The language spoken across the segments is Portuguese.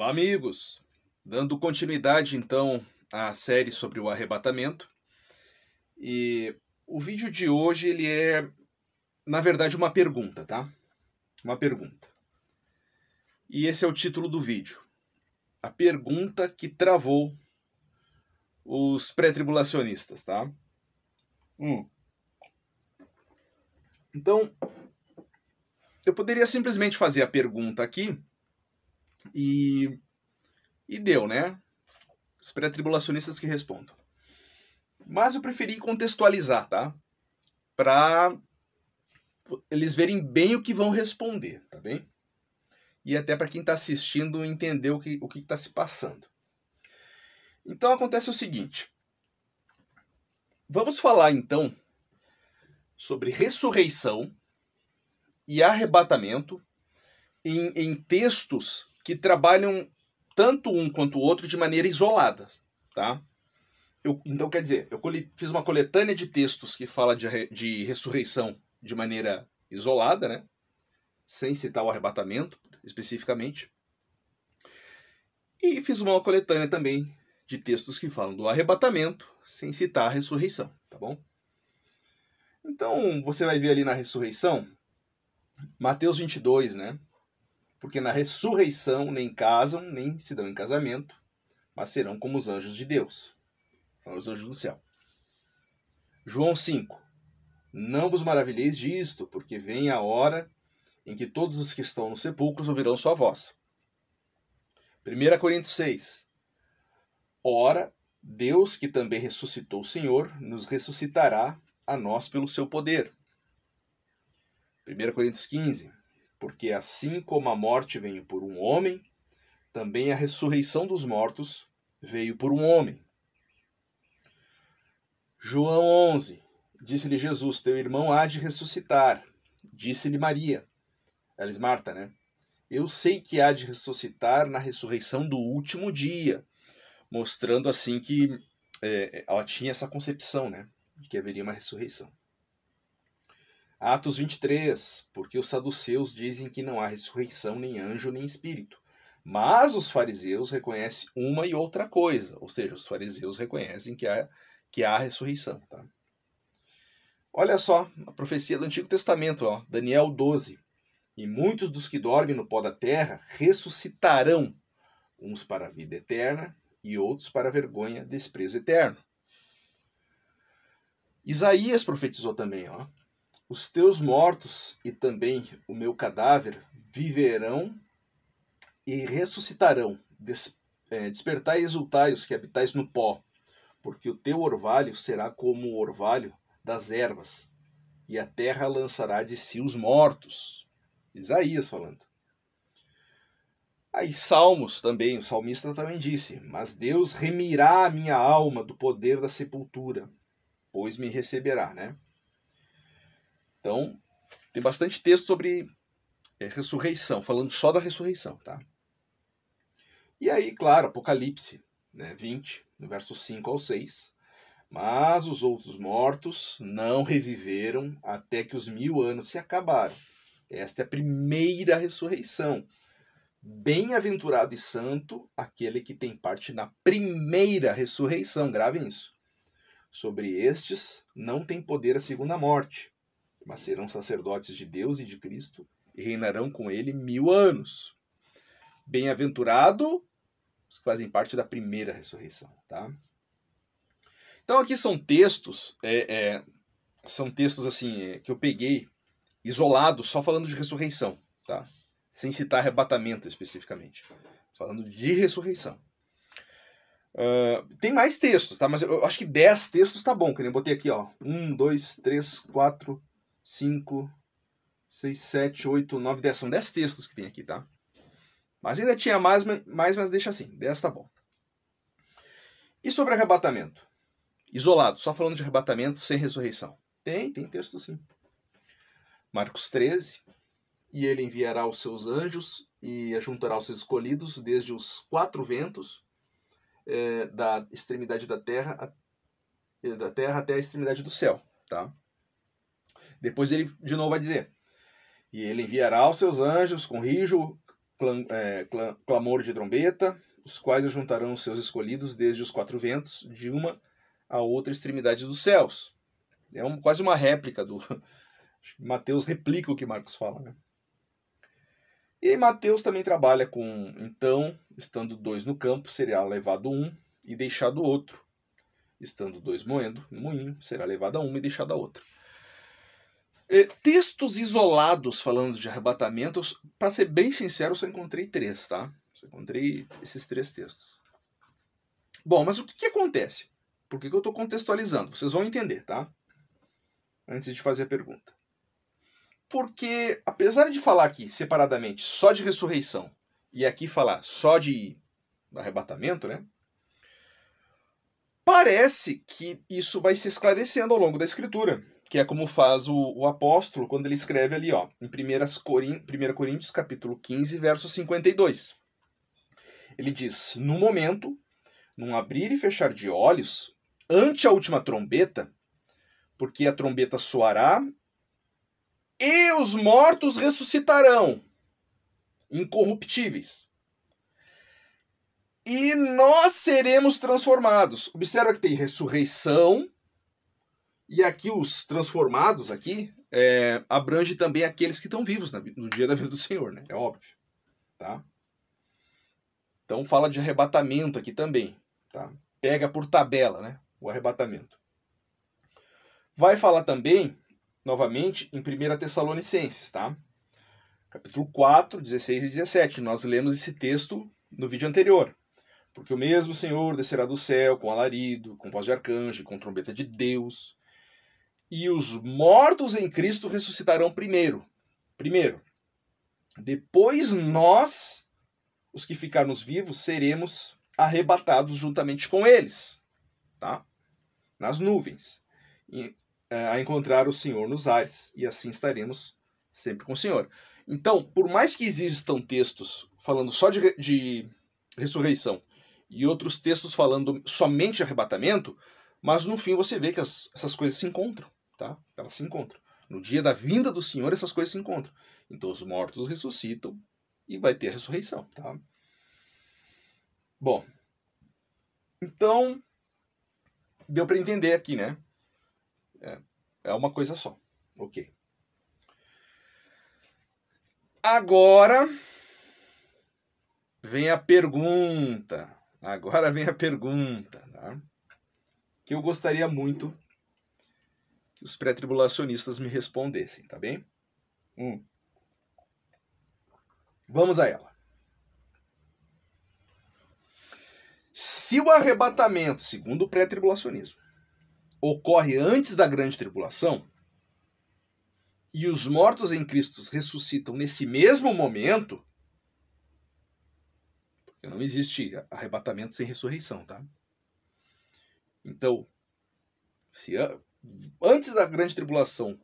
Olá, amigos! Dando continuidade, então, à série sobre o arrebatamento. E o vídeo de hoje, ele é, na verdade, uma pergunta, tá? Uma pergunta. E esse é o título do vídeo. A pergunta que travou os pré-tribulacionistas, tá? Então, eu poderia simplesmente fazer a pergunta aqui e deu, né? Os pré-tribulacionistas que respondam. Mas eu preferi contextualizar, tá? Para eles verem bem o que vão responder, tá bem? E até para quem está assistindo entender o que está se passando. Então acontece o seguinte. Vamos falar então sobre ressurreição e arrebatamento em textos que trabalham tanto um quanto o outro de maneira isolada, tá? Então, quer dizer, eu fiz uma coletânea de textos que fala de ressurreição de maneira isolada, né? Sem citar o arrebatamento especificamente. E fiz uma coletânea também de textos que falam do arrebatamento, sem citar a ressurreição, tá bom? Então, você vai ver ali na ressurreição, Mateus 22, né? Porque na ressurreição nem casam, nem se dão em casamento, mas serão como os anjos de Deus, os anjos do céu. João 5. Não vos maravilheis disto, porque vem a hora em que todos os que estão nos sepulcros ouvirão sua voz. 1 Coríntios 6. Ora, Deus, que também ressuscitou o Senhor, nos ressuscitará a nós pelo seu poder. 1 Coríntios 15. Porque assim como a morte veio por um homem, também a ressurreição dos mortos veio por um homem. João 11. Disse-lhe Jesus, teu irmão há de ressuscitar. Disse-lhe Maria. Marta, né? Eu sei que há de ressuscitar na ressurreição do último dia. Mostrando assim que ela tinha essa concepção, né? De que haveria uma ressurreição. Atos 23. Porque os saduceus dizem que não há ressurreição, nem anjo, nem espírito. Mas os fariseus reconhecem uma e outra coisa. Ou seja, os fariseus reconhecem que há ressurreição. Tá? Olha só, a profecia do Antigo Testamento, ó, Daniel 12. E muitos dos que dormem no pó da terra ressuscitarão, uns para a vida eterna e outros para a vergonha, desprezo eterno. Isaías profetizou também, ó. Os teus mortos e também o meu cadáver viverão e ressuscitarão. Despertai e exultai os que habitais no pó, porque o teu orvalho será como o orvalho das ervas, e a terra lançará de si os mortos. Isaías falando. Aí Salmos também, o salmista também disse, mas Deus remirá a minha alma do poder da sepultura, pois me receberá, né? Então, tem bastante texto sobre ressurreição, falando só da ressurreição, tá? E aí, claro, Apocalipse, né, 20, no verso 5 ao 6. Mas os outros mortos não reviveram até que os 1000 anos se acabaram. Esta é a primeira ressurreição. Bem-aventurado e santo aquele que tem parte na primeira ressurreição. Gravem isso. Sobre estes não tem poder a segunda morte, mas serão sacerdotes de Deus e de Cristo e reinarão com ele 1000 anos. Bem-aventurado os que fazem parte da primeira ressurreição, tá? Então aqui são textos, assim que eu peguei isolados, só falando de ressurreição, tá? Sem citar arrebatamento especificamente, falando de ressurreição. Tem mais textos, tá? Mas eu acho que 10 textos tá bom, que nem eu botei aqui, ó. 1, 2, 3, 4, 5, 6, 7, 8, 9, 10. São 10 textos que tem aqui, tá? Mas ainda tinha mais, mas deixa assim. 10 tá bom. E sobre arrebatamento? Isolado, só falando de arrebatamento sem ressurreição. Tem texto sim. Marcos 13. E ele enviará os seus anjos e ajuntará os seus escolhidos desde os 4 ventos da extremidade da terra até a extremidade do céu. Tá? Depois ele de novo vai dizer: e ele enviará os seus anjos com rijo clamor de trombeta, os quais ajuntarão os seus escolhidos desde os quatro ventos, de uma a outra extremidade dos céus. É quase uma réplica do... Mateus replica o que Marcos fala, né? E Mateus também trabalha com, então, estando dois no campo, será levado um e deixado outro. Estando dois moendo no moinho, será levada uma e deixada a outra. Textos isolados falando de arrebatamentos, para ser bem sincero, eu só encontrei 3, tá? Só encontrei esses 3 textos. Bom, mas o que acontece? Por que eu estou contextualizando? Vocês vão entender, tá? Antes de fazer a pergunta. Porque, apesar de falar aqui separadamente só de ressurreição e aqui falar só de arrebatamento, né? Parece que isso vai se esclarecendo ao longo da Escritura, que é como faz o apóstolo quando ele escreve ali, ó, em 1 Coríntios, capítulo 15, verso 52. Ele diz, no momento, num abrir e fechar de olhos, ante a última trombeta, porque a trombeta soará, e os mortos ressuscitarão, incorruptíveis. E nós seremos transformados. Observa que tem ressurreição, e aqui os transformados aqui abrange também aqueles que estão vivos no dia da vida do Senhor, né? É óbvio. Tá? Então fala de arrebatamento aqui também. Tá? Pega por tabela, né? O arrebatamento. Vai falar também, novamente, em 1 Tessalonicenses, tá? Capítulo 4, 16 e 17. Nós lemos esse texto no vídeo anterior. Porque o mesmo Senhor descerá do céu com alarido, com voz de arcanjo, com trombeta de Deus. E os mortos em Cristo ressuscitarão primeiro. Depois nós, os que ficarmos vivos, seremos arrebatados juntamente com eles. Tá? Nas nuvens. A encontrar o Senhor nos ares. E assim estaremos sempre com o Senhor. Então, por mais que existam textos falando só de ressurreição e outros textos falando somente de arrebatamento, mas no fim você vê que essas coisas se encontram, tá? Elas se encontram. No dia da vinda do Senhor, essas coisas se encontram. Então os mortos ressuscitam e vai ter a ressurreição, tá? Bom, então deu para entender aqui, né? É uma coisa só. Ok. Agora vem a pergunta. Tá? Que eu gostaria muito que os pré-tribulacionistas me respondessem, tá bem? Vamos a ela. Se o arrebatamento, segundo o pré-tribulacionismo, ocorre antes da grande tribulação, e os mortos em Cristo ressuscitam nesse mesmo momento, porque não existe arrebatamento sem ressurreição, tá? Então, se antes da grande tribulação,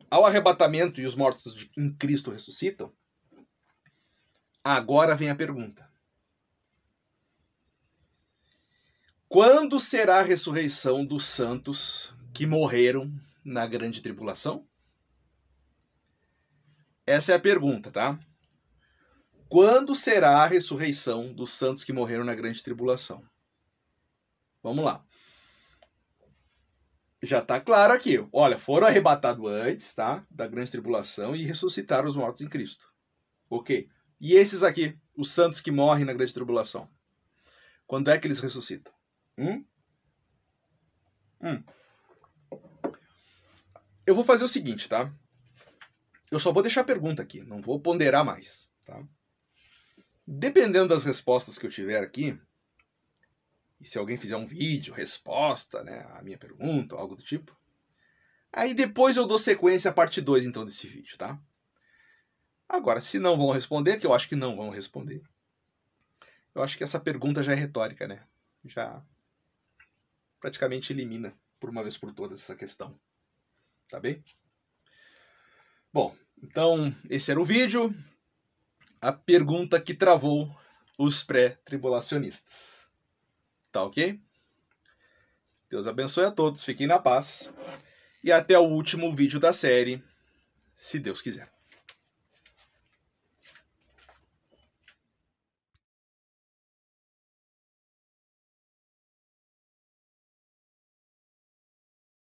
ao arrebatamento e os mortos em Cristo ressuscitam, agora vem a pergunta. Quando será a ressurreição dos santos que morreram na grande tribulação? Essa é a pergunta, tá? Quando será a ressurreição dos santos que morreram na grande tribulação? Vamos lá. Já está claro aqui. Olha, foram arrebatados antes, tá? Da grande tribulação e ressuscitaram os mortos em Cristo. Ok. E esses aqui, os santos que morrem na grande tribulação? Quando é que eles ressuscitam? Eu vou fazer o seguinte, tá? Eu só vou deixar a pergunta aqui, não vou ponderar mais, tá? Dependendo das respostas que eu tiver aqui, e se alguém fizer um vídeo, resposta, né, a minha pergunta, ou algo do tipo, aí depois eu dou sequência à parte 2, então, desse vídeo, tá? Agora, se não vão responder, que eu acho que não vão responder, eu acho que essa pergunta já é retórica, né? Já praticamente elimina, por uma vez por todas, essa questão. Tá bem? Bom, então, esse era o vídeo. A pergunta que travou os pré-tribulacionistas. Tá ok? Deus abençoe a todos, fiquem na paz. E até o último vídeo da série, se Deus quiser.